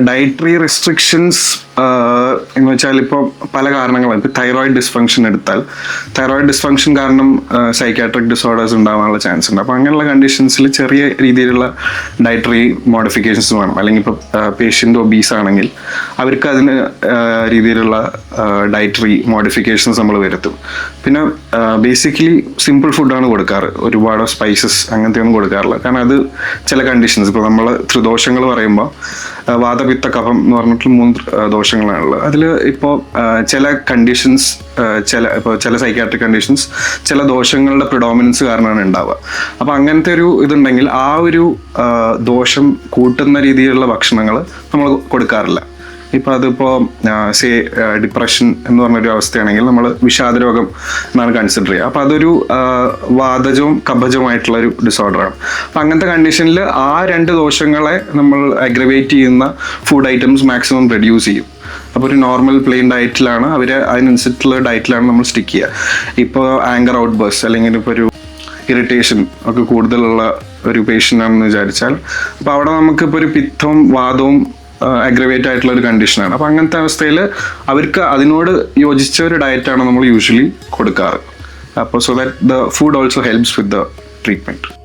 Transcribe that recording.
Dietary restrictions എന്ന് വെച്ചാൽ ഇപ്പോൾ പല കാരണങ്ങളാണ്. ഇപ്പോൾ തൈറോയിഡ് ഡിസ്ഫങ്ഷൻ എടുത്താൽ തൈറോയിഡ് ഡിസ്ഫങ്ഷൻ കാരണം സൈക്കാട്രിക് ഡിസോർഡേഴ്സ് ഉണ്ടാവാനുള്ള ചാൻസ് ഉണ്ട്. അപ്പോൾ അങ്ങനെയുള്ള കണ്ടീഷൻസിൽ ചെറിയ രീതിയിലുള്ള ഡയറ്ററി മോഡിഫിക്കേഷൻസ് വേണം. അല്ലെങ്കിൽ ഇപ്പോൾ പേഷ്യൻ്റ് ഒബീസ് ആണെങ്കിൽ അവർക്ക് അതിന് രീതിയിലുള്ള ഡയറ്ററി മോഡിഫിക്കേഷൻസ് നമ്മൾ വരുത്തും. പിന്നെ ബേസിക്കലി സിമ്പിൾ ഫുഡാണ് കൊടുക്കാറ്, ഒരുപാട് സ്പൈസസ് അങ്ങനത്തെ ഒന്നും കൊടുക്കാറില്ല. കാരണം അത് ചില കണ്ടീഷൻസ്, ഇപ്പോൾ നമ്മൾ ത്രിദോഷങ്ങൾ പറയുമ്പോൾ വാതപിത്ത കഫം എന്ന് പറഞ്ഞിട്ട് 3 ദോഷങ്ങളാണുള്ളത്. അതിൽ ഇപ്പോൾ ചില കണ്ടീഷൻസ്, ചില സൈക്കാട്രിക് കണ്ടീഷൻസ് ചില ദോഷങ്ങളുടെ പ്രിഡോമിനൻസ് കാരണമാണ് ഉണ്ടാവുക. അപ്പോൾ അങ്ങനത്തെ ഒരു ഇതുണ്ടെങ്കിൽ ആ ഒരു ദോഷം കൂട്ടുന്ന രീതിയിലുള്ള ഭക്ഷണങ്ങൾ നമ്മൾ കൊടുക്കാറില്ല. ഇപ്പോൾ അതിപ്പോൾ ഡിപ്രഷൻ എന്ന് പറഞ്ഞൊരു അവസ്ഥയാണെങ്കിൽ നമ്മൾ വിഷാദരോഗം എന്നാണ് കൺസിഡർ ചെയ്യുക. അപ്പോൾ അതൊരു വാതജവും കഫജവുമായിട്ടുള്ളൊരു ഡിസോർഡറാണ്. അപ്പോൾ അങ്ങനത്തെ കണ്ടീഷനിൽ ആ 2 ദോഷങ്ങളെ നമ്മൾ അഗ്രവേറ്റ് ചെയ്യുന്ന ഫുഡ് ഐറ്റംസ് മാക്സിമം റെഡ്യൂസ് ചെയ്യും. അപ്പോൾ ഒരു നോർമൽ പ്ലെയിൻ ഡയറ്റിലാണ് അവർ, അതിനനുസരിച്ചുള്ള ഡയറ്റിലാണ് നമ്മൾ സ്റ്റിക്ക് ചെയ്യുക. ഇപ്പോൾ ആങ്കർ ഔട്ട് ബേഴ്സ് അല്ലെങ്കിൽ ഇപ്പോൾ ഒരു ഇറിറ്റേഷൻ ഒക്കെ കൂടുതലുള്ള ഒരു പേഷ്യൻ്റ് ആണെന്ന് വിചാരിച്ചാൽ, അപ്പോൾ അവിടെ നമുക്കിപ്പോൾ ഒരു പിത്തവും വാദവും അഗ്രവേറ്റ് ആയിട്ടുള്ള ഒരു കണ്ടീഷനാണ്. അപ്പോൾ അങ്ങനത്തെ അവസ്ഥയിൽ അവർക്ക് അതിനോട് യോജിച്ച ഒരു ഡയറ്റാണ് നമ്മൾ യൂഷ്വലി കൊടുക്കാറ്. അപ്പോൾ so that the food also helps with the treatment.